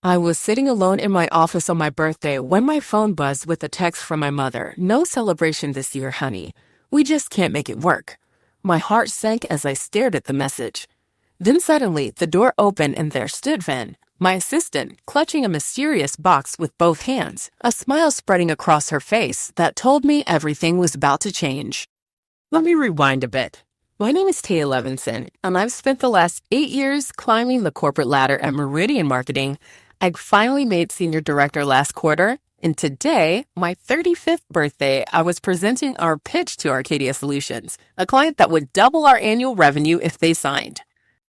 I was sitting alone in my office on my birthday when my phone buzzed with a text from my mother. No celebration this year, honey. We just can't make it work. My heart sank as I stared at the message. Then suddenly, the door opened and there stood Ven, my assistant, clutching a mysterious box with both hands, a smile spreading across her face that told me everything was about to change. Let me rewind a bit. My name is Taya Levinson, and I've spent the last 8 years climbing the corporate ladder at Meridian Marketing. I finally made senior director last quarter, and today, my 35th birthday, I was presenting our pitch to Arcadia Solutions, a client that would double our annual revenue if they signed.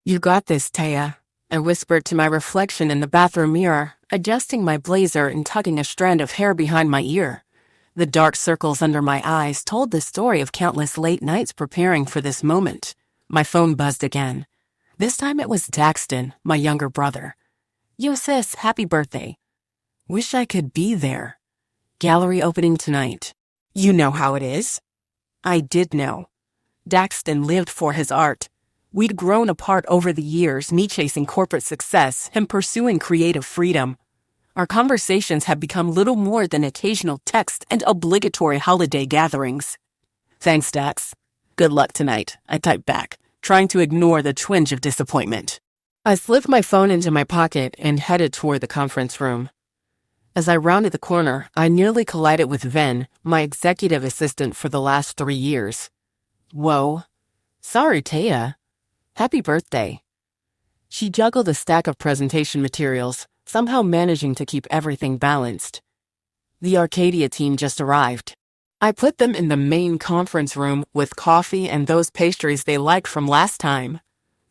You got this, Taya, I whispered to my reflection in the bathroom mirror, adjusting my blazer and tucking a strand of hair behind my ear. The dark circles under my eyes told the story of countless late nights preparing for this moment. My phone buzzed again. This time it was Daxton, my younger brother. Yo sis, happy birthday. Wish I could be there. Gallery opening tonight. You know how it is. I did know. Daxton lived for his art. We'd grown apart over the years, me chasing corporate success, him pursuing creative freedom. Our conversations had become little more than occasional text and obligatory holiday gatherings. Thanks, Dax. Good luck tonight, I typed back, trying to ignore the twinge of disappointment. I slipped my phone into my pocket and headed toward the conference room. As I rounded the corner, I nearly collided with Ven, my executive assistant for the last 3 years. Whoa. Sorry, Taya. Happy birthday. She juggled a stack of presentation materials, somehow managing to keep everything balanced. The Arcadia team just arrived. I put them in the main conference room with coffee and those pastries they liked from last time.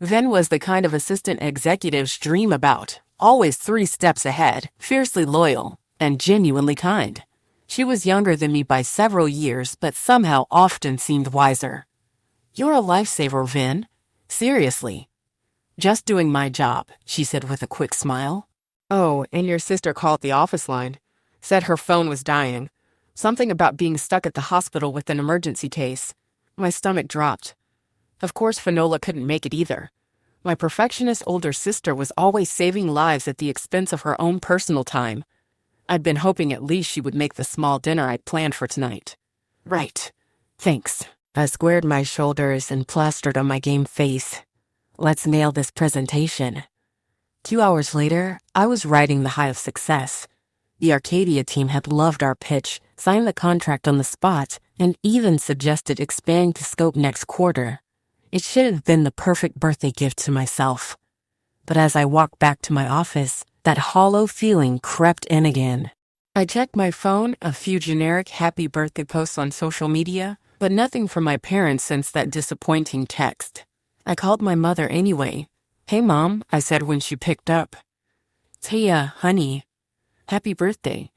Ven was the kind of assistant executives dream about, always 3 steps ahead, fiercely loyal, and genuinely kind. She was younger than me by several years, but somehow often seemed wiser. You're a lifesaver, Ven. Seriously. Just doing my job, she said with a quick smile. Oh, and your sister called the office line. Said her phone was dying. Something about being stuck at the hospital with an emergency case. My stomach dropped. Of course, Finola couldn't make it either. My perfectionist older sister was always saving lives at the expense of her own personal time. I'd been hoping at least she would make the small dinner I'd planned for tonight. Right. Thanks. I squared my shoulders and plastered on my game face. Let's nail this presentation. 2 hours later, I was riding the high of success. The Arcadia team had loved our pitch, signed the contract on the spot, and even suggested expanding the scope next quarter. It should have been the perfect birthday gift to myself. But as I walked back to my office, that hollow feeling crept in again. I checked my phone, a few generic happy birthday posts on social media, but nothing from my parents since that disappointing text. I called my mother anyway. Hey, Mom, I said when she picked up. Taya, honey. Happy birthday.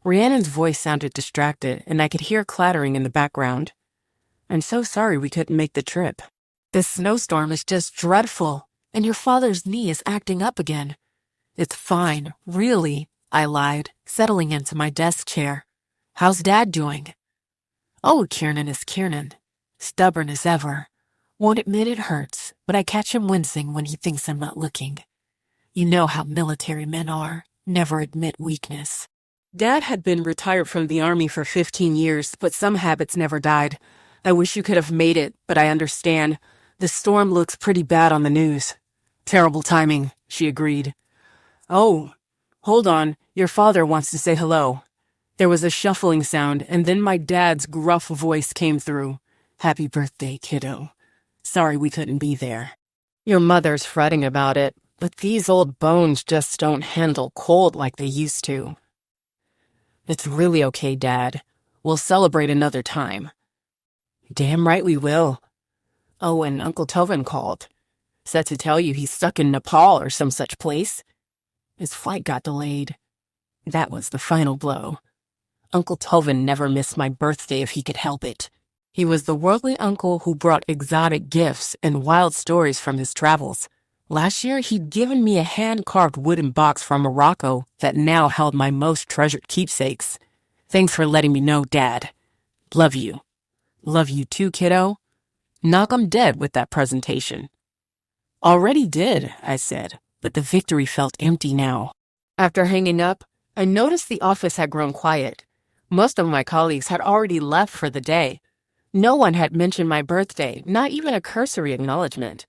Rhiannon's voice sounded distracted, and I could hear clattering in the background. I'm so sorry we couldn't make the trip. This snowstorm is just dreadful, and your father's knee is acting up again. It's fine, really, I lied, settling into my desk chair. How's Dad doing? Oh, Kiernan is Kiernan. Stubborn as ever. Won't admit it hurts, but I catch him wincing when he thinks I'm not looking. You know how military men are, never admit weakness. Dad had been retired from the Army for 15 years, but some habits never died. I wish you could have made it, but I understand. The storm looks pretty bad on the news. Terrible timing, she agreed. Oh, hold on, your father wants to say hello. There was a shuffling sound, and then my dad's gruff voice came through. Happy birthday, kiddo. Sorry we couldn't be there. Your mother's fretting about it, but these old bones just don't handle cold like they used to. It's really okay, Dad. We'll celebrate another time. Damn right we will. Oh, and Uncle Tovin called. Said to tell you he's stuck in Nepal or some such place. His flight got delayed. That was the final blow. Uncle Tovin never missed my birthday if he could help it. He was the worldly uncle who brought exotic gifts and wild stories from his travels. Last year, he'd given me a hand-carved wooden box from Morocco that now held my most treasured keepsakes. Thanks for letting me know, Dad. Love you. Love you too, kiddo. Knock 'em dead with that presentation. Already did, I said, but the victory felt empty now. After hanging up, I noticed the office had grown quiet. Most of my colleagues had already left for the day. No one had mentioned my birthday, not even a cursory acknowledgement.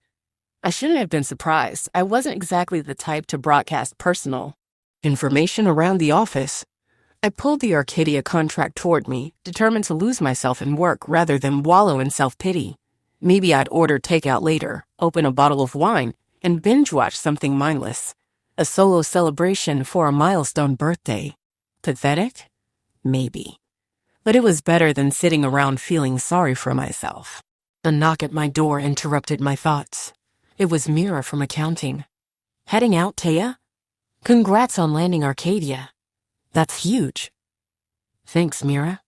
I shouldn't have been surprised. I wasn't exactly the type to broadcast personal information around the office. I pulled the Arcadia contract toward me, determined to lose myself in work rather than wallow in self-pity. Maybe I'd order takeout later, open a bottle of wine, and binge-watch something mindless. A solo celebration for a milestone birthday. Pathetic? Maybe. But it was better than sitting around feeling sorry for myself. A knock at my door interrupted my thoughts. It was Mira from accounting. Heading out, Taya? Congrats on landing Arcadia. That's huge. Thanks, Mira.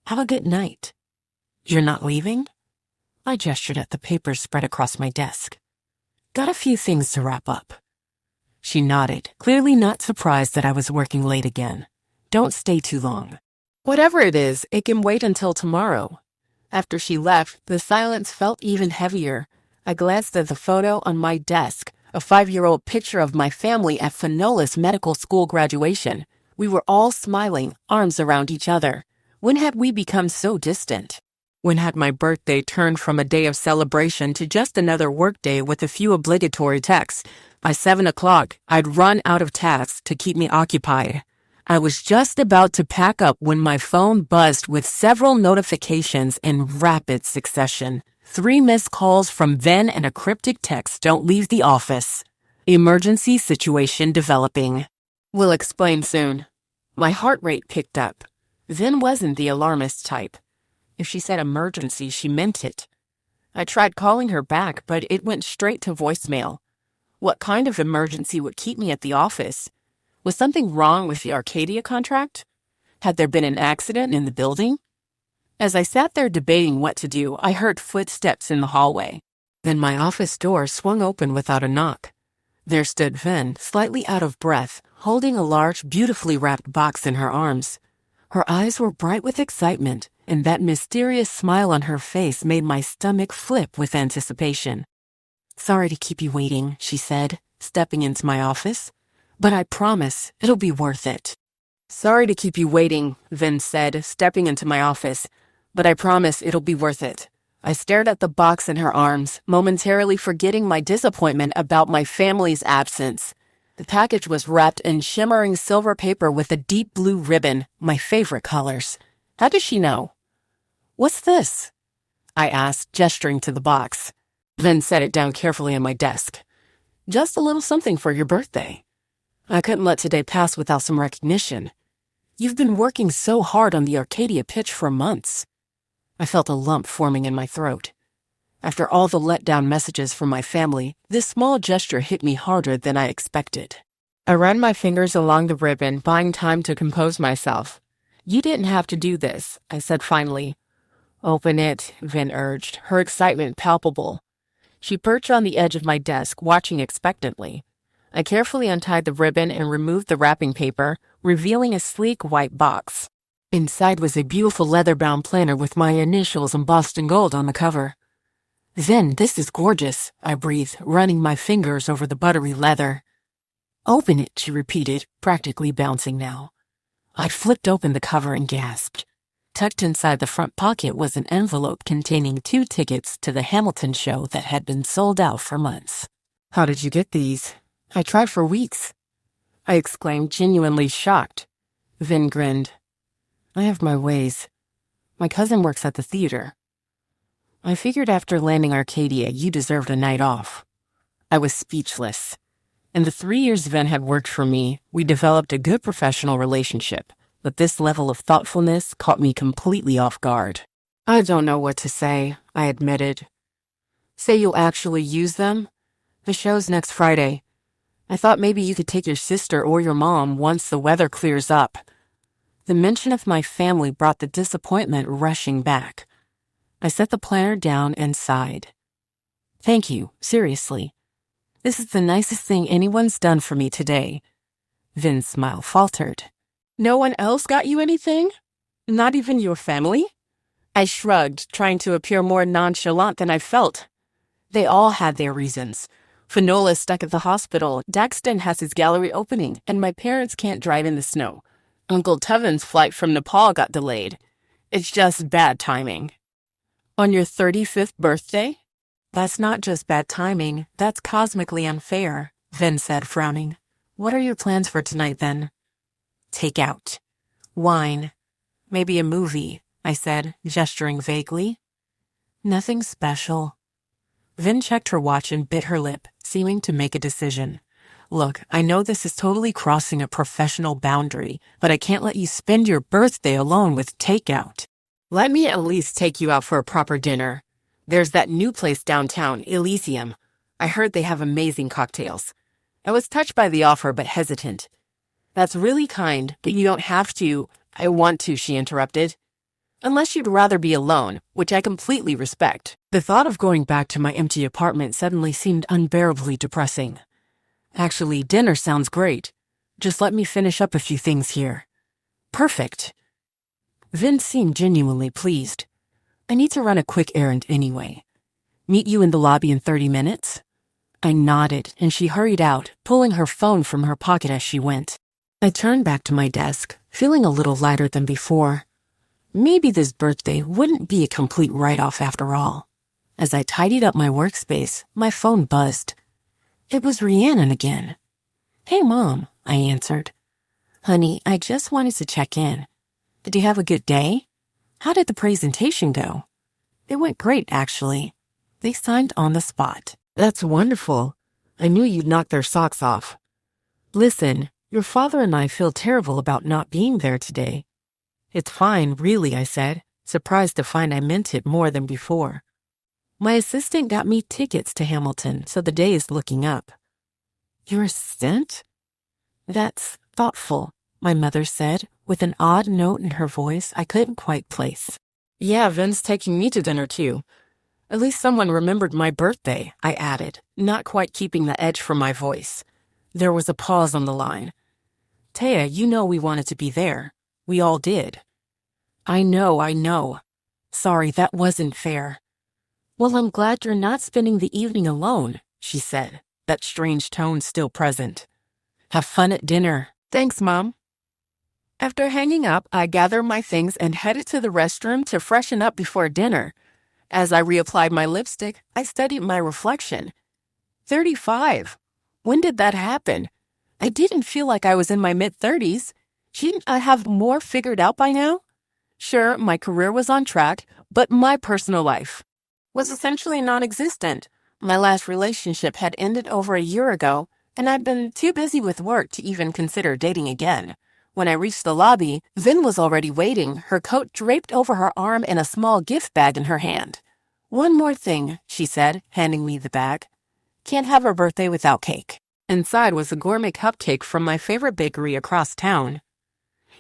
Have a good night. You're not leaving? I gestured at the papers spread across my desk. Got a few things to wrap up. She nodded, clearly not surprised that I was working late again. Don't stay too long. Whatever it is, it can wait until tomorrow. After she left, the silence felt even heavier. I glanced at the photo on my desk, a 5-year-old picture of my family at Fenola's medical school graduation. We were all smiling, arms around each other. When had we become so distant? When had my birthday turned from a day of celebration to just another workday with a few obligatory texts? By 7 o'clock, I'd run out of tasks to keep me occupied. I was just about to pack up when my phone buzzed with several notifications in rapid succession. 3 missed calls from Ven and a cryptic text, "Don't leave the office. Emergency situation developing." We'll explain soon. My heart rate picked up. Ven wasn't the alarmist type. If she said emergency, she meant it. I tried calling her back, but it went straight to voicemail. What kind of emergency would keep me at the office? Was something wrong with the Arcadia contract? Had there been an accident in the building? As I sat there debating what to do, I heard footsteps in the hallway. Then my office door swung open without a knock. There stood Ven, slightly out of breath, holding a large, beautifully wrapped box in her arms. Her eyes were bright with excitement, and that mysterious smile on her face made my stomach flip with anticipation. "Sorry to keep you waiting," she said, stepping into my office. "But I promise it'll be worth it." "Sorry to keep you waiting," Ven said, stepping into my office. "But I promise it'll be worth it." I stared at the box in her arms, momentarily forgetting my disappointment about my family's absence. The package was wrapped in shimmering silver paper with a deep blue ribbon, my favorite colors. How does she know? "What's this?" I asked, gesturing to the box. Ven set it down carefully on my desk. "Just a little something for your birthday." I couldn't let today pass without some recognition. "You've been working so hard on the Arcadia pitch for months." I felt a lump forming in my throat. After all the letdown messages from my family, this small gesture hit me harder than I expected. I ran my fingers along the ribbon, buying time to compose myself. "You didn't have to do this," I said finally. "Open it," Ven urged, her excitement palpable. She perched on the edge of my desk, watching expectantly. I carefully untied the ribbon and removed the wrapping paper, revealing a sleek white box. Inside was a beautiful leather-bound planner with my initials embossed in gold on the cover. "Ven, this is gorgeous," I breathed, running my fingers over the buttery leather. "Open it," she repeated, practically bouncing now. I flipped open the cover and gasped. Tucked inside the front pocket was an envelope containing 2 tickets to the Hamilton show that had been sold out for months. "How did you get these?" "I tried for weeks," I exclaimed, genuinely shocked. Ven grinned. "I have my ways. My cousin works at the theater. I figured after landing Arcadia, you deserved a night off." I was speechless. In the 3 years Ven had worked for me, we developed a good professional relationship, but this level of thoughtfulness caught me completely off guard. "I don't know what to say," I admitted. "Say you'll actually use them? The show's next Friday. I thought maybe you could take your sister or your mom once the weather clears up." The mention of my family brought the disappointment rushing back. I set the planner down and sighed. "Thank you, seriously. This is the nicest thing anyone's done for me today." Ven's smile faltered. "No one else got you anything? Not even your family?" I shrugged, trying to appear more nonchalant than I felt. They all had their reasons. Finola's stuck at the hospital, Daxton has his gallery opening, and my parents can't drive in the snow. Uncle Tuvin's flight from Nepal got delayed. It's just bad timing. On your 35th birthday? That's not just bad timing, that's cosmically unfair, Vin said, frowning. What are your plans for tonight, then? Takeout. Wine. Maybe a movie, I said, gesturing vaguely. Nothing special. Vin checked her watch and bit her lip, seeming to make a decision. Look, I know this is totally crossing a professional boundary, but I can't let you spend your birthday alone with takeout. Let me at least take you out for a proper dinner. There's that new place downtown, Elysium. I heard they have amazing cocktails. I was touched by the offer, but hesitant. That's really kind, but you don't have to. I want to, she interrupted. Unless you'd rather be alone, which I completely respect. The thought of going back to my empty apartment suddenly seemed unbearably depressing. Actually, dinner sounds great. Just let me finish up a few things here. Perfect. Vin seemed genuinely pleased. I need to run a quick errand anyway. Meet you in the lobby in 30 minutes? I nodded, and she hurried out, pulling her phone from her pocket as she went. I turned back to my desk, feeling a little lighter than before. Maybe this birthday wouldn't be a complete write-off after all. As I tidied up my workspace, my phone buzzed. It was Rhiannon again. Hey, Mom, I answered. Honey, I just wanted to check in. Did you have a good day? How did the presentation go? It went great, actually. They signed on the spot. That's wonderful. I knew you'd knock their socks off. Listen, your father and I feel terrible about not being there today. It's fine, really, I said, surprised to find I meant it more than before. My assistant got me tickets to Hamilton, so the day is looking up. Your assistant? That's thoughtful, my mother said, with an odd note in her voice I couldn't quite place. Yeah, Vin's taking me to dinner, too. At least someone remembered my birthday, I added, not quite keeping the edge from my voice. There was a pause on the line. Taya, you know we wanted to be there. We all did. I know. Sorry, that wasn't fair. Well, I'm glad you're not spending the evening alone, she said, that strange tone still present. Have fun at dinner. Thanks, Mom. After hanging up, I gathered my things and headed to the restroom to freshen up before dinner. As I reapplied my lipstick, I studied my reflection. 35. When did that happen? I didn't feel like I was in my mid-30s. Shouldn't I have more figured out by now? Sure, my career was on track, but my personal life was essentially non-existent. My last relationship had ended over a year ago, and I'd been too busy with work to even consider dating again. When I reached the lobby, Vin was already waiting, her coat draped over her arm and a small gift bag in her hand. One more thing, she said, handing me the bag. Can't have her birthday without cake. Inside was a gourmet cupcake from my favorite bakery across town.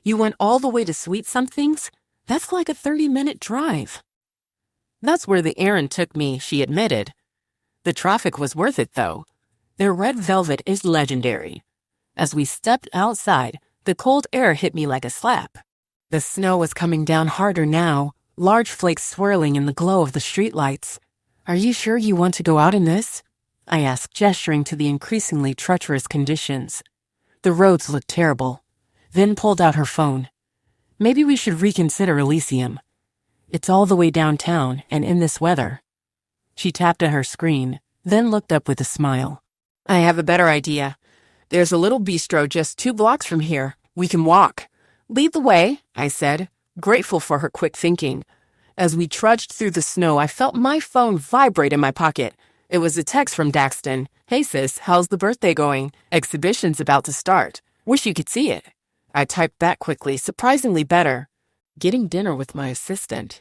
You went all the way to Sweet Somethings? That's like a 30-minute drive. That's where the errand took me, she admitted. The traffic was worth it, though. Their red velvet is legendary. As we stepped outside, the cold air hit me like a slap. The snow was coming down harder now, large flakes swirling in the glow of the streetlights. Are you sure you want to go out in this? I asked, gesturing to the increasingly treacherous conditions. The roads looked terrible. Vin pulled out her phone. Maybe we should reconsider Elysium. It's all the way downtown, and in this weather. She tapped at her screen, then looked up with a smile. I have a better idea. There's a little bistro just 2 blocks from here. We can walk. Lead the way, I said, grateful for her quick thinking. As we trudged through the snow, I felt my phone vibrate in my pocket. It was a text from Daxton. Hey sis, how's the birthday going? Exhibition's about to start. Wish you could see it. I typed back quickly, surprisingly better. Getting dinner with my assistant.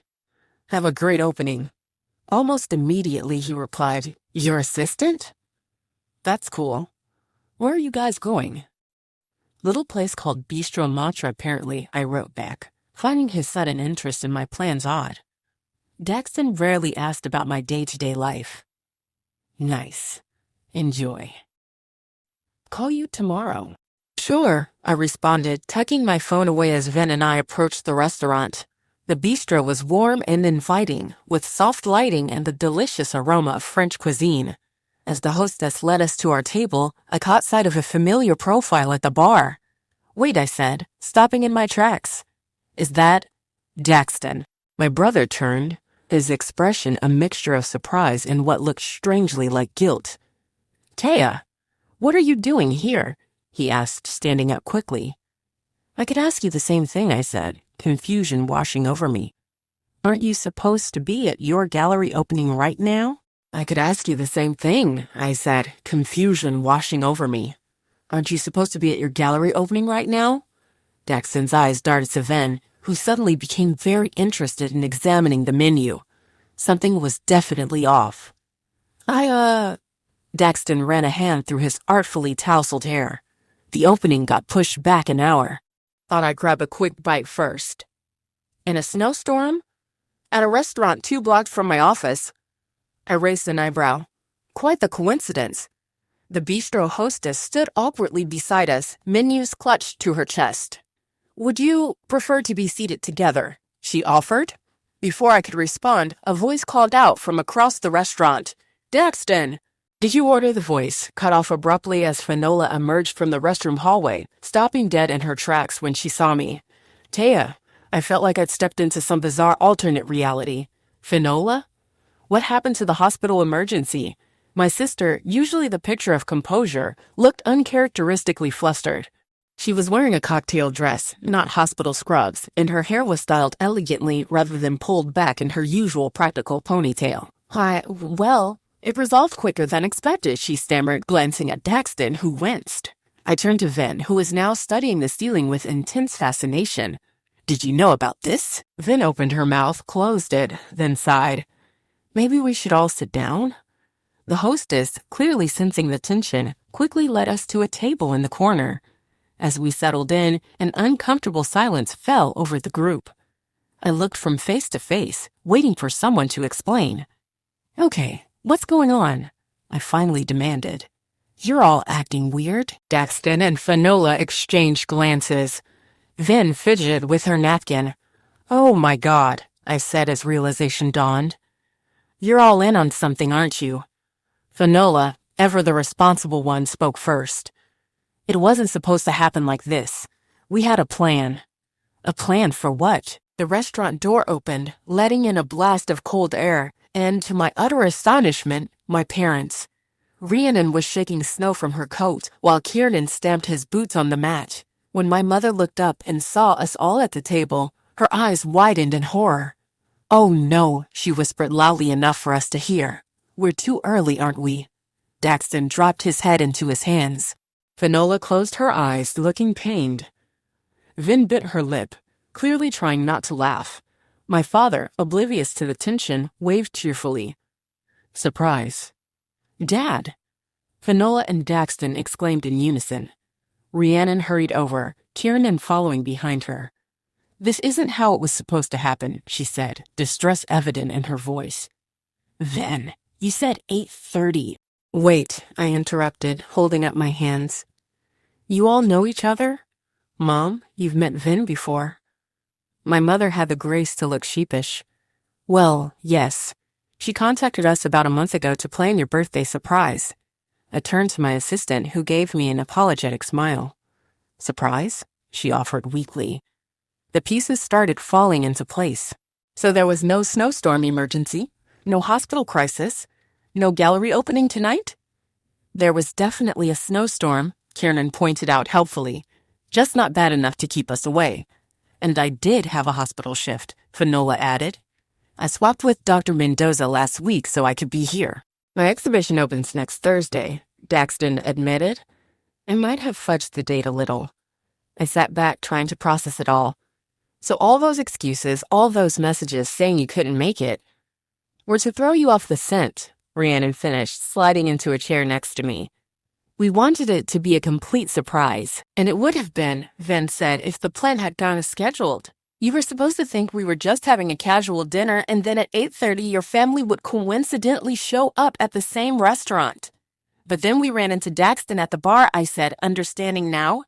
Have a great opening. Almost immediately he replied, Your assistant? That's cool. Where are you guys going? Little place called Bistro Mantra, apparently, I wrote back, finding his sudden interest in my plans odd. Daxton rarely asked about my day-to-day life. Nice. Enjoy. Call you tomorrow. Sure, I responded, tucking my phone away as Vin and I approached the restaurant. The bistro was warm and inviting, with soft lighting and the delicious aroma of French cuisine. As the hostess led us to our table, I caught sight of a familiar profile at the bar. "Wait," I said, stopping in my tracks. "Is that Daxton?" My brother turned, his expression a mixture of surprise and what looked strangely like guilt. "Taya, what are you doing here?" he asked, standing up quickly. "I could ask you the same thing," I said, confusion washing over me. "Aren't you supposed to be at your gallery opening right now?" "I could ask you the same thing," I said, confusion washing over me. "Aren't you supposed to be at your gallery opening right now?" Daxton's eyes darted to Ven, who suddenly became very interested in examining the menu. Something was definitely off. Daxton ran a hand through his artfully tousled hair. "The opening got pushed back an hour. Thought I'd grab a quick bite first." "In a snowstorm? At a restaurant 2 blocks from my office?" I raised an eyebrow. Quite the coincidence. The bistro hostess stood awkwardly beside us, menus clutched to her chest. "Would you prefer to be seated together?" she offered. Before I could respond, a voice called out from across the restaurant, "Daxton!" "Did you order?" The voice cut off abruptly as Finola emerged from the restroom hallway, stopping dead in her tracks when she saw me. "Taya," I felt like I'd stepped into some bizarre alternate reality. "Finola? What happened to the hospital emergency?" My sister, usually the picture of composure, looked uncharacteristically flustered. She was wearing a cocktail dress, not hospital scrubs, and her hair was styled elegantly rather than pulled back in her usual practical ponytail. Well, it resolved quicker than expected," she stammered, glancing at Daxton, who winced. I turned to Ven, who was now studying the ceiling with intense fascination. "Did you know about this?" Ven opened her mouth, closed it, then sighed. "Maybe we should all sit down?" The hostess, clearly sensing the tension, quickly led us to a table in the corner. As we settled in, an uncomfortable silence fell over the group. I looked from face to face, waiting for someone to explain. "Okay, what's going on?" I finally demanded. "You're all acting weird." Daxton and Finola exchanged glances. Ven fidgeted with her napkin. "Oh my God," I said as realization dawned. "You're all in on something, aren't you?" Finola, ever the responsible one, spoke first. "It wasn't supposed to happen like this. We had a plan." "A plan for what?" The restaurant door opened, letting in a blast of cold air, and to my utter astonishment, my parents. Rhiannon was shaking snow from her coat, while Kiernan stamped his boots on the mat. When my mother looked up and saw us all at the table, her eyes widened in horror. "Oh no," she whispered loudly enough for us to hear. "We're too early, aren't we?" Daxton dropped his head into his hands. Finola closed her eyes, looking pained. Vin bit her lip, clearly trying not to laugh. My father, oblivious to the tension, waved cheerfully. "Surprise." "Dad!" Finola and Daxton exclaimed in unison. Rhiannon hurried over, Kiernan following behind her. "This isn't how it was supposed to happen," she said, distress evident in her voice. "Ven, you said 8:30. "Wait," I interrupted, holding up my hands. "You all know each other? Mom, you've met Vin before." My mother had the grace to look sheepish. "Well, yes. She contacted us about a month ago to plan your birthday surprise." I turned to my assistant, who gave me an apologetic smile. "Surprise?" she offered weakly. The pieces started falling into place. So there was no snowstorm emergency, no hospital crisis, no gallery opening tonight? "There was definitely a snowstorm," Kiernan pointed out helpfully, "just not bad enough to keep us away. And I did have a hospital shift," Finola added. "I swapped with Dr. Mendoza last week so I could be here." "My exhibition opens next Thursday," Daxton admitted. I might have fudged the date a little. I sat back trying to process it all. So all those excuses, all those messages saying you couldn't make it, were to throw you off the scent, Rhiannon finished, sliding into a chair next to me. "We wanted it to be a complete surprise, and it would have been," Ven said, "if the plan had gone as scheduled. You were supposed to think we were just having a casual dinner, and then at 8:30 your family would coincidentally show up at the same restaurant." "But then we ran into Daxton at the bar," I said, understanding now.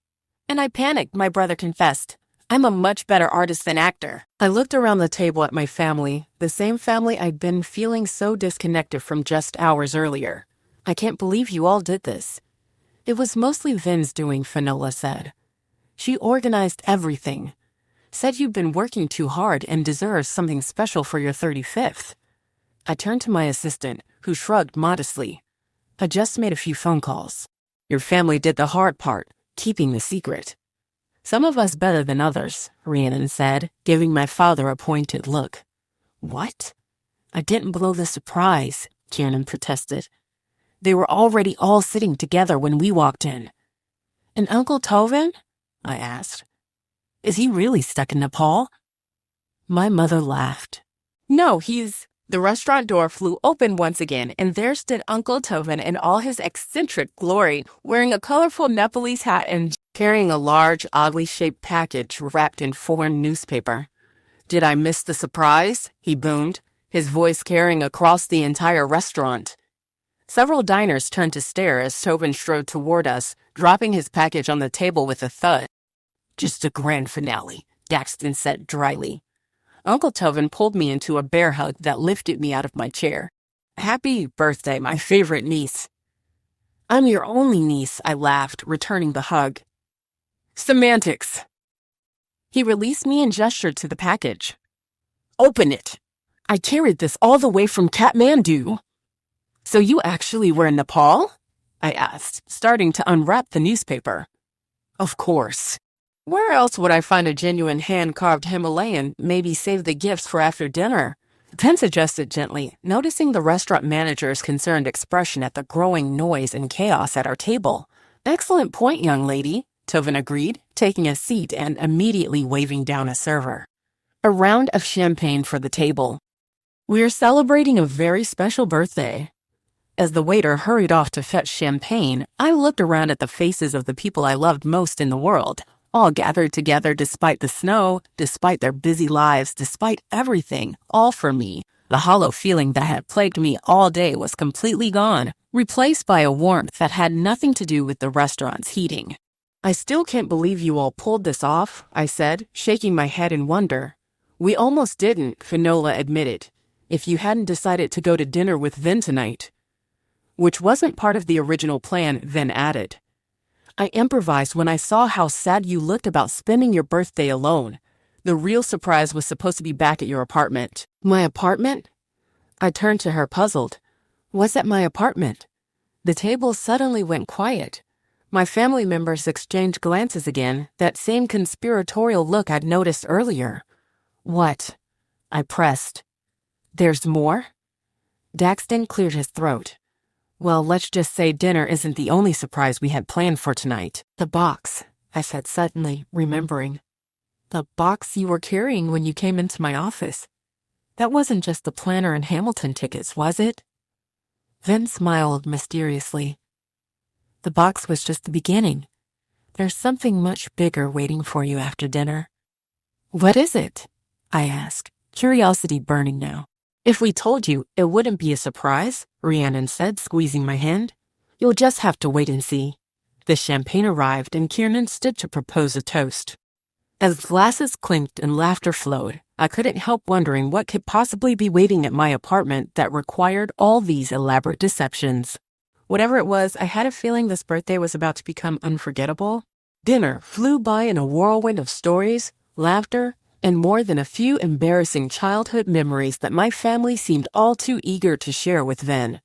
"And I panicked," my brother confessed. "I'm a much better artist than actor." I looked around the table at my family, the same family I'd been feeling so disconnected from just hours earlier. I can't believe you all did this. It was mostly Vin's doing, Finola said. She organized everything. Said you'd been working too hard and deserves something special for your 35th. I turned to my assistant, who shrugged modestly. I just made a few phone calls. Your family did the hard part, keeping the secret. Some of us better than others, Rhiannon said, giving my father a pointed look. What? I didn't blow the surprise, Kiernan protested. They were already all sitting together when we walked in. And Uncle Tovin? I asked. Is he really stuck in Nepal? My mother laughed. No, The restaurant door flew open once again, and there stood Uncle Tovin in all his eccentric glory, wearing a colorful Nepalese hat and carrying a large, oddly shaped package wrapped in foreign newspaper. Did I miss the surprise? He boomed, his voice carrying across the entire restaurant. Several diners turned to stare as Tovin strode toward us, dropping his package on the table with a thud. Just a grand finale, Daxton said dryly. Uncle Tovin pulled me into a bear hug that lifted me out of my chair. Happy birthday, my favorite niece. I'm your only niece, I laughed, returning the hug. Semantics. He released me and gestured to the package. Open it. I carried this all the way from Kathmandu. So you actually were in Nepal? I asked, starting to unwrap the newspaper. Of course. Where else would I find a genuine hand-carved Himalayan, maybe save the gifts for after dinner? Pence adjusted gently, noticing the restaurant manager's concerned expression at the growing noise and chaos at our table. Excellent point, young lady, Tovin agreed, taking a seat and immediately waving down a server. A round of champagne for the table. We're celebrating a very special birthday. As the waiter hurried off to fetch champagne, I looked around at the faces of the people I loved most in the world, all gathered together despite the snow, despite their busy lives, despite everything, all for me. The hollow feeling that had plagued me all day was completely gone, replaced by a warmth that had nothing to do with the restaurant's heating. I still can't believe you all pulled this off, I said, shaking my head in wonder. We almost didn't, Finola admitted, if you hadn't decided to go to dinner with Vin tonight. Which wasn't part of the original plan, Vin added. I improvised when I saw how sad you looked about spending your birthday alone. The real surprise was supposed to be back at your apartment. My apartment? I turned to her puzzled. What's at my apartment? The table suddenly went quiet. My family members exchanged glances again, that same conspiratorial look I'd noticed earlier. What? I pressed. There's more? Daxton cleared his throat. Well, let's just say dinner isn't the only surprise we had planned for tonight. The box, I said suddenly, remembering. The box you were carrying when you came into my office. That wasn't just the Planner and Hamilton tickets, was it? Vin smiled mysteriously. The box was just the beginning. There's something much bigger waiting for you after dinner. What is it? I asked, curiosity burning now. If we told you, it wouldn't be a surprise, Rhiannon said, squeezing my hand. You'll just have to wait and see. The champagne arrived and Kiernan stood to propose a toast. As glasses clinked and laughter flowed, I couldn't help wondering what could possibly be waiting at my apartment that required all these elaborate deceptions. Whatever it was, I had a feeling this birthday was about to become unforgettable. Dinner flew by in a whirlwind of stories, laughter, and more than a few embarrassing childhood memories that my family seemed all too eager to share with Vin.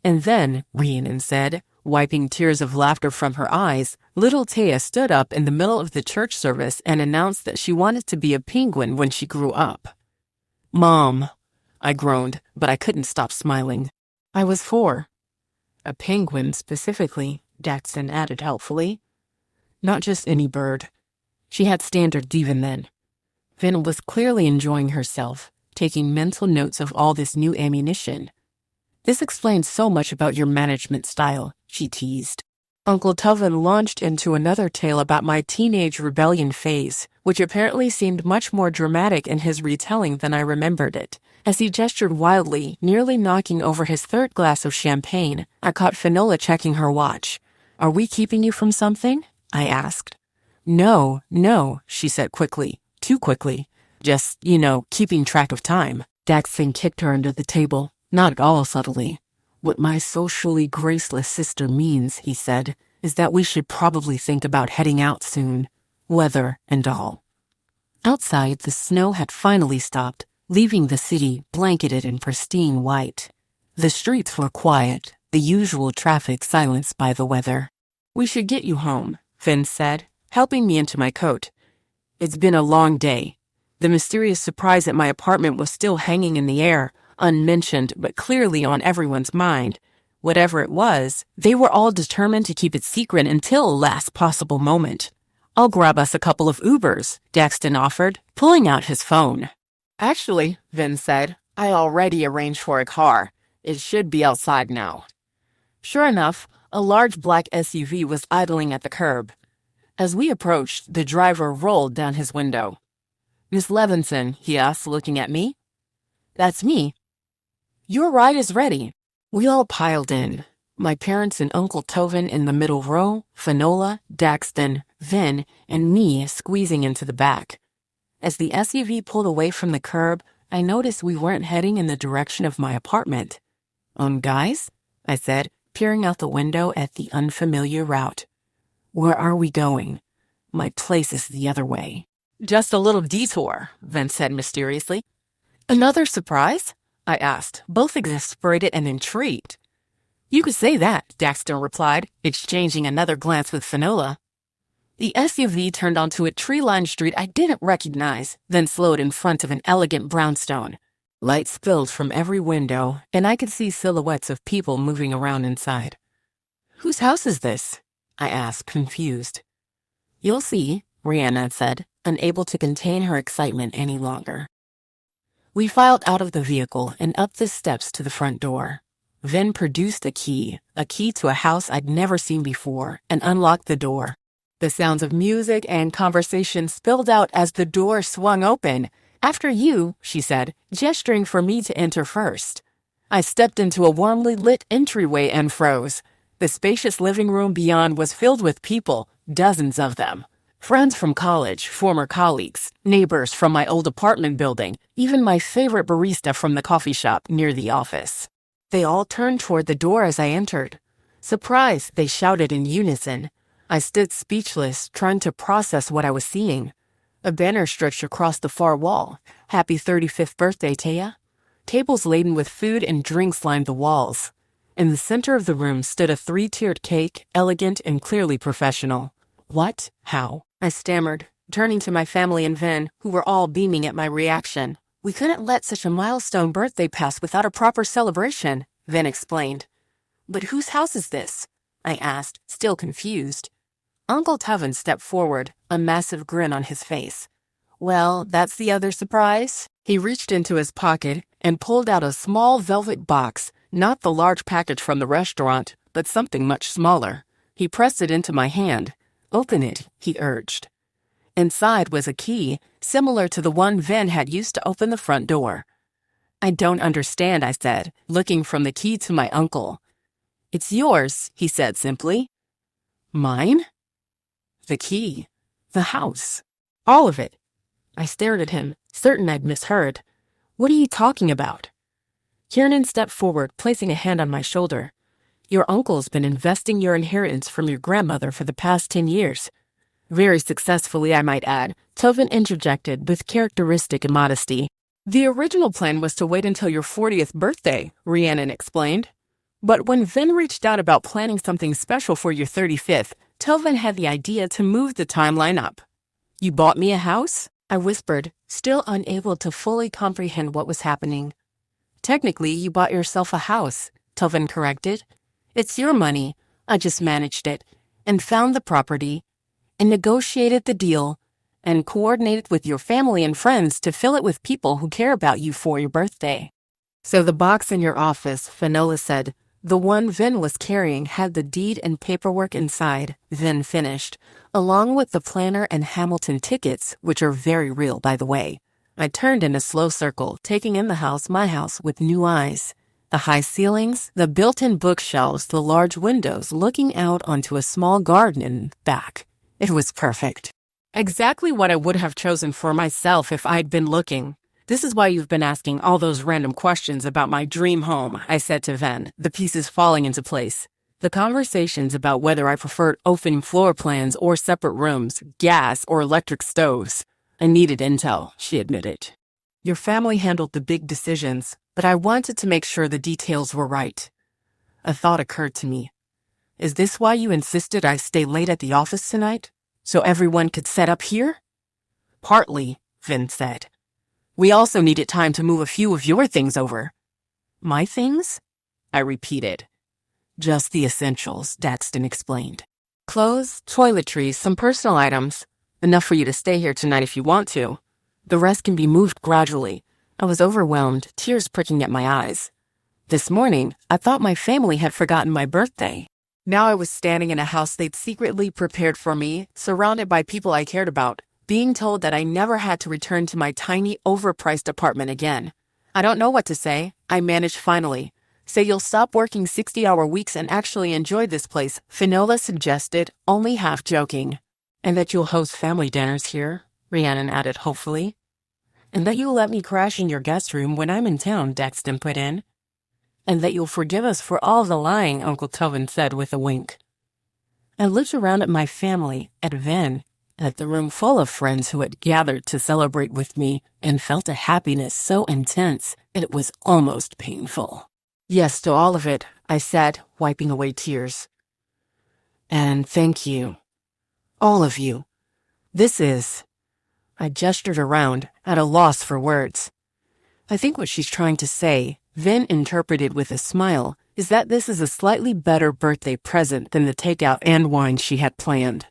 And then, Rhiannon said, wiping tears of laughter from her eyes, little Taya stood up in the middle of the church service and announced that she wanted to be a penguin when she grew up. Mom, I groaned, but I couldn't stop smiling. I was 4. A penguin specifically, Daxton added helpfully. Not just any bird. She had standards even then. Vin was clearly enjoying herself, taking mental notes of all this new ammunition. This explains so much about your management style, she teased. Uncle Tovin launched into another tale about my teenage rebellion phase, which apparently seemed much more dramatic in his retelling than I remembered it. As he gestured wildly, nearly knocking over his 3rd glass of champagne, I caught Finola checking her watch. Are we keeping you from something? I asked. No, she said quickly. Too quickly. Just, keeping track of time. Daxton kicked her under the table, not at all subtly. What my socially graceless sister means, he said, is that we should probably think about heading out soon, weather and all. Outside, the snow had finally stopped, leaving the city blanketed in pristine white. The streets were quiet, the usual traffic silenced by the weather. We should get you home, Finn said, helping me into my coat. It's been a long day. The mysterious surprise at my apartment was still hanging in the air, unmentioned but clearly on everyone's mind. Whatever it was, they were all determined to keep it secret until last possible moment. I'll grab us a couple of Ubers, Daxton offered, pulling out his phone. Actually, Vin said, I already arranged for a car. It should be outside now. Sure enough, a large black SUV was idling at the curb. As we approached, the driver rolled down his window. Miss Levinson, he asked, looking at me. That's me. Your ride is ready. We all piled in. My parents and Uncle Tovin in the middle row, Finola, Daxton, Vin, and me squeezing into the back. As the SUV pulled away from the curb, I noticed we weren't heading in the direction of my apartment. Guys? I said, peering out the window at the unfamiliar route. Where are we going? My place is the other way. Just a little detour, Vin said mysteriously. Another surprise? I asked, both exasperated and intrigued. You could say that, Daxton replied, exchanging another glance with Finola. The SUV turned onto a tree-lined street I didn't recognize, then slowed in front of an elegant brownstone. Light spilled from every window, and I could see silhouettes of people moving around inside. Whose house is this? I asked, confused. You'll see, Rhiannon said, unable to contain her excitement any longer. We filed out of the vehicle and up the steps to the front door. Vin produced a key to a house I'd never seen before, and unlocked the door. The sounds of music and conversation spilled out as the door swung open. After you, she said, gesturing for me to enter first. I stepped into a warmly lit entryway and froze. The spacious living room beyond was filled with people, dozens of them. Friends from college, former colleagues, neighbors from my old apartment building, even my favorite barista from the coffee shop near the office. They all turned toward the door as I entered. Surprised, they shouted in unison. I stood speechless, trying to process what I was seeing. A banner stretched across the far wall. Happy 35th birthday, Taya. Tables laden with food and drinks lined the walls. In the center of the room stood a 3-tiered cake, elegant and clearly professional. What? How? I stammered, turning to my family and Vin, who were all beaming at my reaction. We couldn't let such a milestone birthday pass without a proper celebration, Vin explained. But whose house is this? I asked, still confused. Uncle Tevin stepped forward, a massive grin on his face. Well, that's the other surprise. He reached into his pocket and pulled out a small velvet box, not the large package from the restaurant, but something much smaller. He pressed it into my hand. Open it, he urged. Inside was a key, similar to the one Vin had used to open the front door. I don't understand, I said, looking from the key to my uncle. It's yours, he said simply. Mine? The key. The house. All of it. I stared at him, certain I'd misheard. What are you talking about? Kiernan stepped forward, placing a hand on my shoulder. Your uncle's been investing your inheritance from your grandmother for the past 10 years. Very successfully, I might add, Tovin interjected with characteristic immodesty. The original plan was to wait until your 40th birthday, Rhiannon explained. But when Vin reached out about planning something special for your 35th, Tovin had the idea to move the timeline up. You bought me a house? I whispered, still unable to fully comprehend what was happening. Technically, you bought yourself a house, Tovin corrected. It's your money. I just managed it, and found the property, and negotiated the deal, and coordinated with your family and friends to fill it with people who care about you for your birthday. So the box in your office, Finola said, the one Vin was carrying had the deed and paperwork inside, Vin finished, along with the planner and Hamilton tickets, which are very real, by the way. I turned in a slow circle, taking in the house, my house, with new eyes. The high ceilings, the built-in bookshelves, the large windows looking out onto a small garden in back. It was perfect. Exactly what I would have chosen for myself if I'd been looking. This is why you've been asking all those random questions about my dream home, I said to Ven, the pieces falling into place. The conversations about whether I preferred open floor plans or separate rooms, gas or electric stoves. I needed intel, she admitted. Your family handled the big decisions, but I wanted to make sure the details were right. A thought occurred to me. Is this why you insisted I stay late at the office tonight? So everyone could set up here? Partly, Ven said. We also needed time to move a few of your things over. My things? I repeated. Just the essentials, Daxton explained. Clothes, toiletries, some personal items. Enough for you to stay here tonight if you want to. The rest can be moved gradually. I was overwhelmed, tears pricking at my eyes. This morning, I thought my family had forgotten my birthday. Now I was standing in a house they'd secretly prepared for me, surrounded by people I cared about, being told that I never had to return to my tiny, overpriced apartment again. I don't know what to say, I managed finally. Say you'll stop working 60-hour weeks and actually enjoy this place, Finola suggested, only half joking. And that you'll host family dinners here, Rhiannon added hopefully. And that you'll let me crash in your guest room when I'm in town, Daxton put in. And that you'll forgive us for all the lying, Uncle Tovin said with a wink. I looked around at my family, at Ven, at the room full of friends who had gathered to celebrate with me, and felt a happiness so intense it was almost painful. Yes to all of it, I said, wiping away tears. And thank you. All of you. This is... I gestured around, at a loss for words. I think what she's trying to say, Ven interpreted with a smile, is that this is a slightly better birthday present than the takeout and wine she had planned.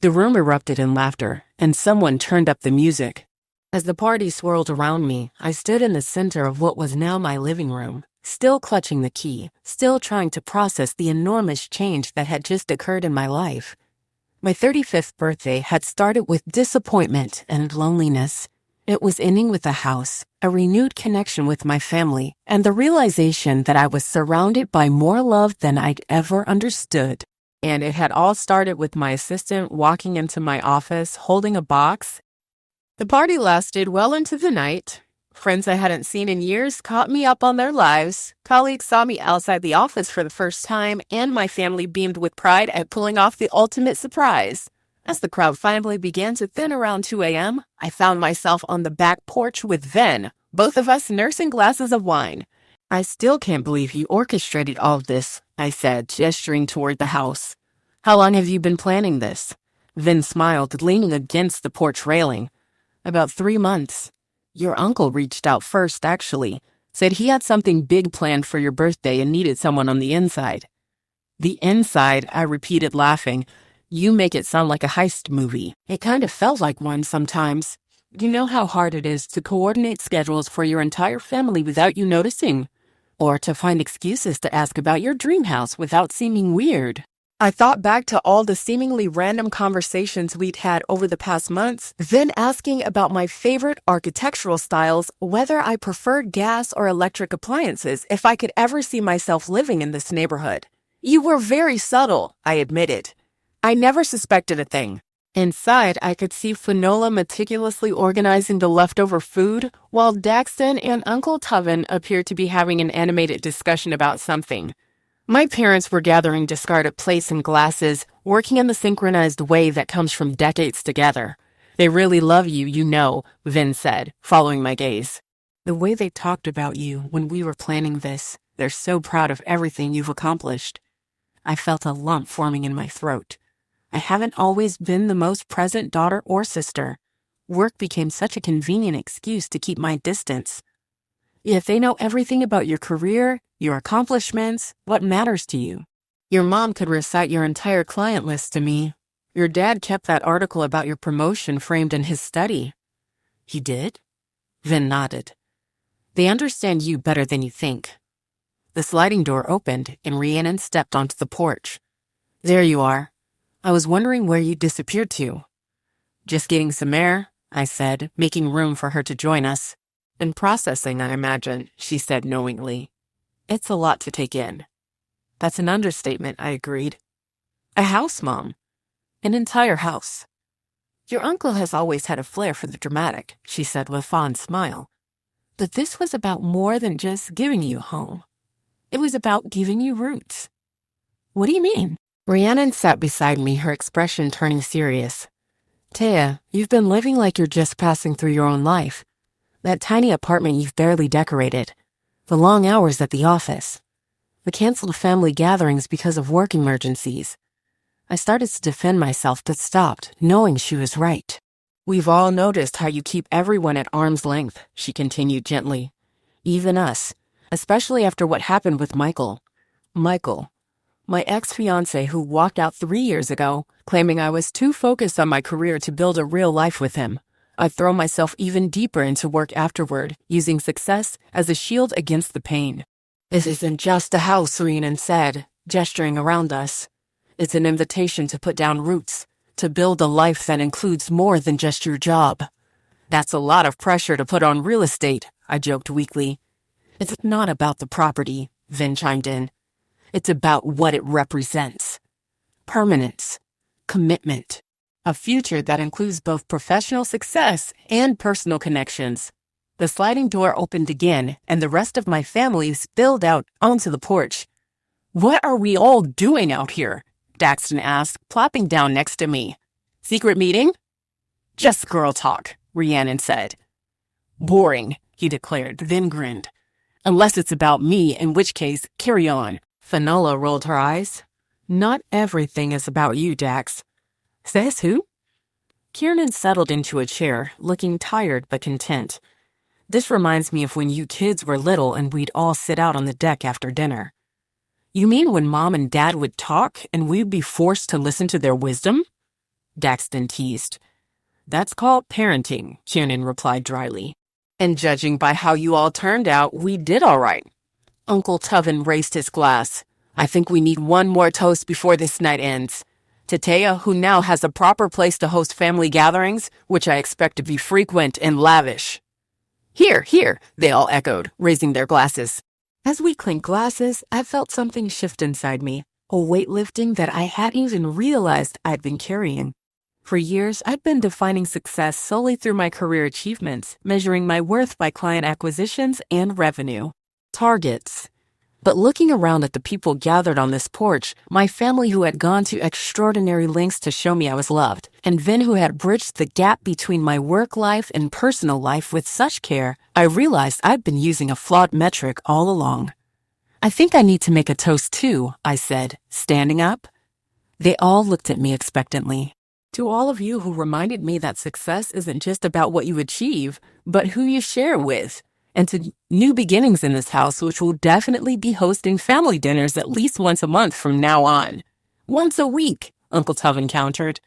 The room erupted in laughter, and someone turned up the music. As the party swirled around me, I stood in the center of what was now my living room, still clutching the key, still trying to process the enormous change that had just occurred in my life. My 35th birthday had started with disappointment and loneliness. It was ending with a house, a renewed connection with my family, and the realization that I was surrounded by more love than I'd ever understood. And it had all started with my assistant walking into my office holding a box. The party lasted well into the night. Friends I hadn't seen in years caught me up on their lives. Colleagues saw me outside the office for the first time, and my family beamed with pride at pulling off the ultimate surprise. As the crowd finally began to thin around 2 a.m., I found myself on the back porch with Ven, both of us nursing glasses of wine. I still can't believe you orchestrated all of this, I said, gesturing toward the house. How long have you been planning this? Ven smiled, leaning against the porch railing. About 3 months. Your uncle reached out first, actually. Said he had something big planned for your birthday and needed someone on the inside. The inside, I repeated, laughing. You make it sound like a heist movie. It kind of felt like one sometimes. You know how hard it is to coordinate schedules for your entire family without you noticing? Or to find excuses to ask about your dream house without seeming weird. I thought back to all the seemingly random conversations we'd had over the past months, then asking about my favorite architectural styles, whether I preferred gas or electric appliances, if I could ever see myself living in this neighborhood. You were very subtle, I admitted. I never suspected a thing. Inside, I could see Finola meticulously organizing the leftover food, while Daxton and Uncle Tovin appeared to be having an animated discussion about something. My parents were gathering discarded plates and glasses, working in the synchronized way that comes from decades together. They really love you, you know, Ven said, following my gaze. The way they talked about you when we were planning this, they're so proud of everything you've accomplished. I felt a lump forming in my throat. I haven't always been the most present daughter or sister. Work became such a convenient excuse to keep my distance. If they know everything about your career, your accomplishments, what matters to you? Your mom could recite your entire client list to me. Your dad kept that article about your promotion framed in his study. He did? Ven nodded. They understand you better than you think. The sliding door opened and Rhiannon stepped onto the porch. There you are. I was wondering where you disappeared to. Just getting some air, I said, making room for her to join us. And processing, I imagine, she said knowingly. It's a lot to take in. That's an understatement, I agreed. A house, Mom. An entire house. Your uncle has always had a flair for the dramatic, she said with a fond smile. But this was about more than just giving you a home. It was about giving you roots. What do you mean? Rhiannon sat beside me, her expression turning serious. Taya, you've been living like you're just passing through your own life. That tiny apartment you've barely decorated. The long hours at the office. The canceled family gatherings because of work emergencies. I started to defend myself but stopped, knowing she was right. We've all noticed how you keep everyone at arm's length, she continued gently. Even us, especially after what happened with Michael. Michael, my ex-fiancé who walked out 3 years ago, claiming I was too focused on my career to build a real life with him. I'd throw myself even deeper into work afterward, using success as a shield against the pain. This isn't just a house, Rhiannon said, gesturing around us. It's an invitation to put down roots, to build a life that includes more than just your job. That's a lot of pressure to put on real estate, I joked weakly. It's not about the property, Vin chimed in. It's about what it represents. Permanence, commitment, a future that includes both professional success and personal connections. The sliding door opened again, and the rest of my family spilled out onto the porch. What are we all doing out here? Daxton asked, plopping down next to me. Secret meeting? Just girl talk, Rhiannon said. Boring, he declared, then grinned. Unless it's about me, in which case, carry on. Finola rolled her eyes. Not everything is about you, Dax. Says who? Kiernan settled into a chair, looking tired but content. This reminds me of when you kids were little and we'd all sit out on the deck after dinner. You mean when Mom and Dad would talk and we'd be forced to listen to their wisdom? Daxton teased. That's called parenting, Kiernan replied dryly. And judging by how you all turned out, we did all right. Uncle Tuvin raised his glass. I think we need one more toast before this night ends. To Taya, who now has a proper place to host family gatherings, which I expect to be frequent and lavish. Here, here, they all echoed, raising their glasses. As we clinked glasses, I felt something shift inside me, a weight lifting that I hadn't even realized I'd been carrying. For years, I'd been defining success solely through my career achievements, measuring my worth by client acquisitions and revenue. Targets. But looking around at the people gathered on this porch, my family who had gone to extraordinary lengths to show me I was loved, and Vin who had bridged the gap between my work life and personal life with such care, I realized I'd been using a flawed metric all along. I think I need to make a toast too, I said, standing up. They all looked at me expectantly. To all of you who reminded me that success isn't just about what you achieve, but who you share with. And to new beginnings in this house, which will definitely be hosting family dinners at least once a month from now on. Once a week, Uncle Tuvin countered.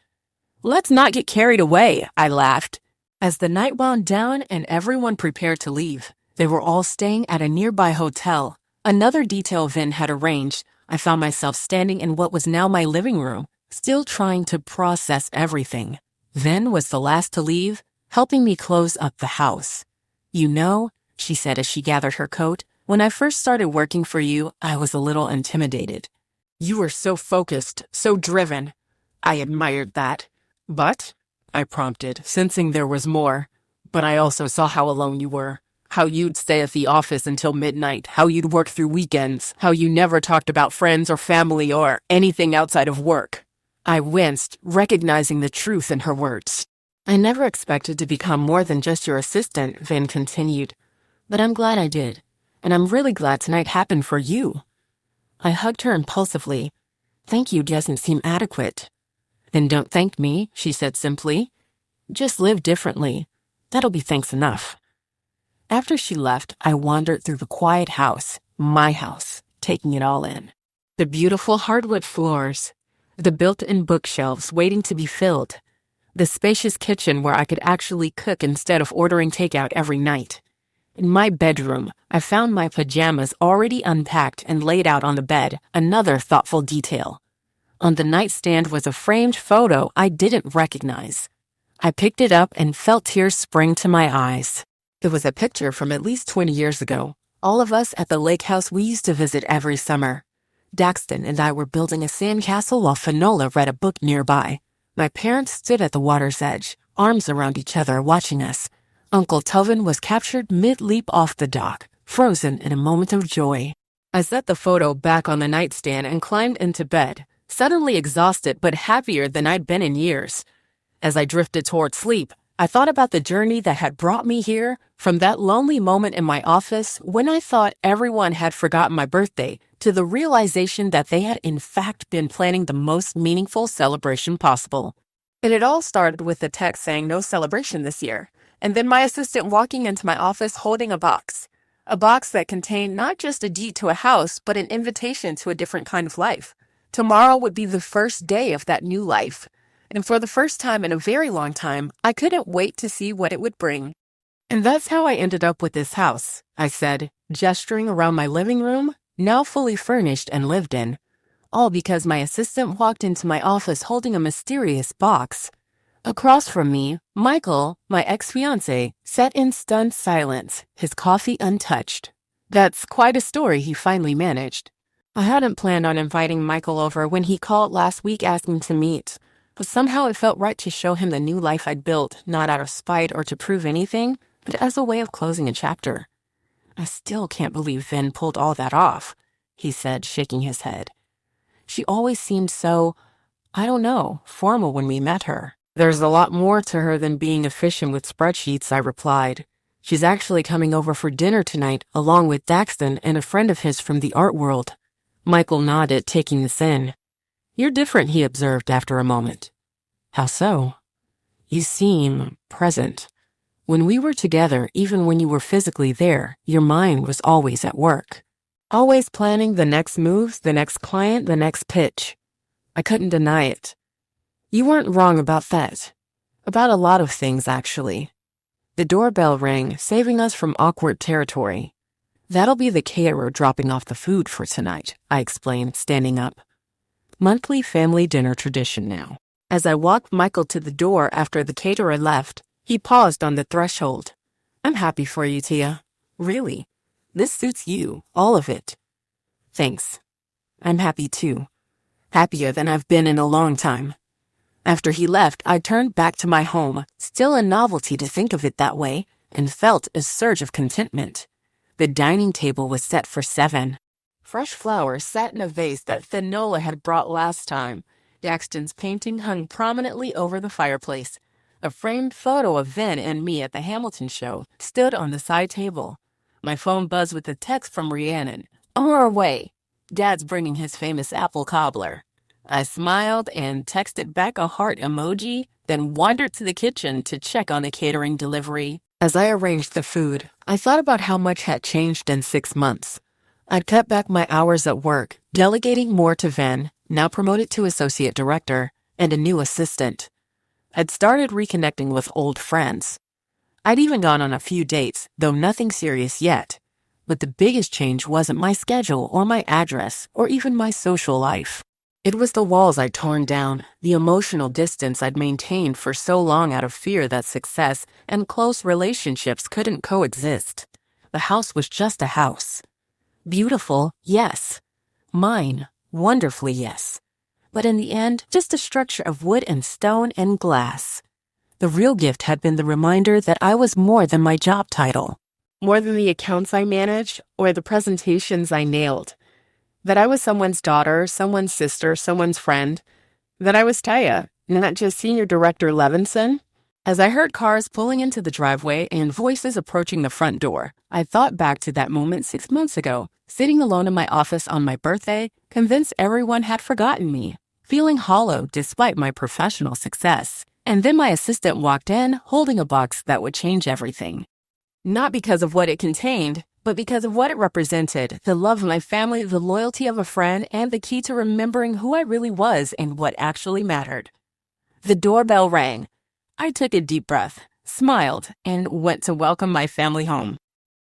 Let's not get carried away, I laughed. As the night wound down and everyone prepared to leave, they were all staying at a nearby hotel. Another detail Vin had arranged. I found myself standing in what was now my living room, still trying to process everything. Vin was the last to leave, helping me close up the house. You know, she said as she gathered her coat, when I first started working for you, I was a little intimidated. You were so focused, so driven. I admired that. But, I prompted, sensing there was more. But I also saw how alone you were. How you'd stay at the office until midnight, how you'd work through weekends, how you never talked about friends or family or anything outside of work. I winced, recognizing the truth in her words. I never expected to become more than just your assistant, Vin continued. But I'm glad I did, and I'm really glad tonight happened for you. I hugged her impulsively. Thank you doesn't seem adequate. Then don't thank me, she said simply. Just live differently. That'll be thanks enough. After she left, I wandered through the quiet house, my house, taking it all in. The beautiful hardwood floors, the built-in bookshelves waiting to be filled, the spacious kitchen where I could actually cook instead of ordering takeout every night. In my bedroom, I found my pajamas already unpacked and laid out on the bed, another thoughtful detail. On the nightstand was a framed photo I didn't recognize. I picked it up and felt tears spring to my eyes. It was a picture from at least 20 years ago, all of us at the lake house we used to visit every summer. Daxton and I were building a sandcastle while Finola read a book nearby. My parents stood at the water's edge, arms around each other, watching us. Uncle Tuvin was captured mid-leap off the dock, frozen in a moment of joy. I set the photo back on the nightstand and climbed into bed, suddenly exhausted but happier than I'd been in years. As I drifted toward sleep, I thought about the journey that had brought me here, from that lonely moment in my office when I thought everyone had forgotten my birthday, to the realization that they had in fact been planning the most meaningful celebration possible. And it all started with a text saying no celebration this year, and then my assistant walking into my office holding a box. A box that contained not just a deed to a house, but an invitation to a different kind of life. Tomorrow would be the first day of that new life. And for the first time in a very long time, I couldn't wait to see what it would bring. And that's how I ended up with this house, I said, gesturing around my living room, now fully furnished and lived in. All because my assistant walked into my office holding a mysterious box. Across from me, Michael, my ex-fiancé, sat in stunned silence, his coffee untouched. That's quite a story he finally managed. I hadn't planned on inviting Michael over when he called last week asking to meet. But somehow it felt right to show him the new life I'd built, not out of spite or to prove anything, but as a way of closing a chapter. I still can't believe Vin pulled all that off, he said, shaking his head. She always seemed so, I don't know, formal when we met her. There's a lot more to her than being efficient with spreadsheets, I replied. She's actually coming over for dinner tonight, along with Daxton and a friend of his from the art world. Michael nodded, taking this in. You're different, he observed after a moment. How so? You seem present. When we were together, even when you were physically there, your mind was always at work. Always planning the next moves, the next client, the next pitch. I couldn't deny it. You weren't wrong about that. About a lot of things, actually. The doorbell rang, saving us from awkward territory. That'll be the caterer dropping off the food for tonight, I explained, standing up. Monthly family dinner tradition now. As I walked Michael to the door after the caterer left, he paused on the threshold. I'm happy for you, Tia. Really. This suits you, all of it. Thanks. I'm happy too. Happier than I've been in a long time. After he left, I turned back to my home, still a novelty to think of it that way, and felt a surge of contentment. The dining table was set for 7. Fresh flowers sat in a vase that Finola had brought last time. Daxton's painting hung prominently over the fireplace. A framed photo of Vin and me at the Hamilton show stood on the side table. My phone buzzed with a text from Rhiannon. On our way. Dad's bringing his famous apple cobbler. I smiled and texted back a heart emoji, then wandered to the kitchen to check on the catering delivery. As I arranged the food, I thought about how much had changed in 6 months. I'd cut back my hours at work, delegating more to Vin, now promoted to associate director, and a new assistant. I'd started reconnecting with old friends. I'd even gone on a few dates, though nothing serious yet. But the biggest change wasn't my schedule or my address or even my social life. It was the walls I'd torn down, the emotional distance I'd maintained for so long out of fear that success and close relationships couldn't coexist. The house was just a house. Beautiful, yes. Mine, wonderfully, yes. But in the end, just a structure of wood and stone and glass. The real gift had been the reminder that I was more than my job title, more than the accounts I managed or the presentations I nailed. That I was someone's daughter, someone's sister, someone's friend. That I was Taya, not just Senior Director Levinson. As I heard cars pulling into the driveway and voices approaching the front door, I thought back to that moment 6 months ago, sitting alone in my office on my birthday, convinced everyone had forgotten me, feeling hollow despite my professional success. And then my assistant walked in, holding a box that would change everything. Not because of what it contained, but because of what it represented, the love of my family, the loyalty of a friend, and the key to remembering who I really was and what actually mattered. The doorbell rang. I took a deep breath, smiled, and went to welcome my family home.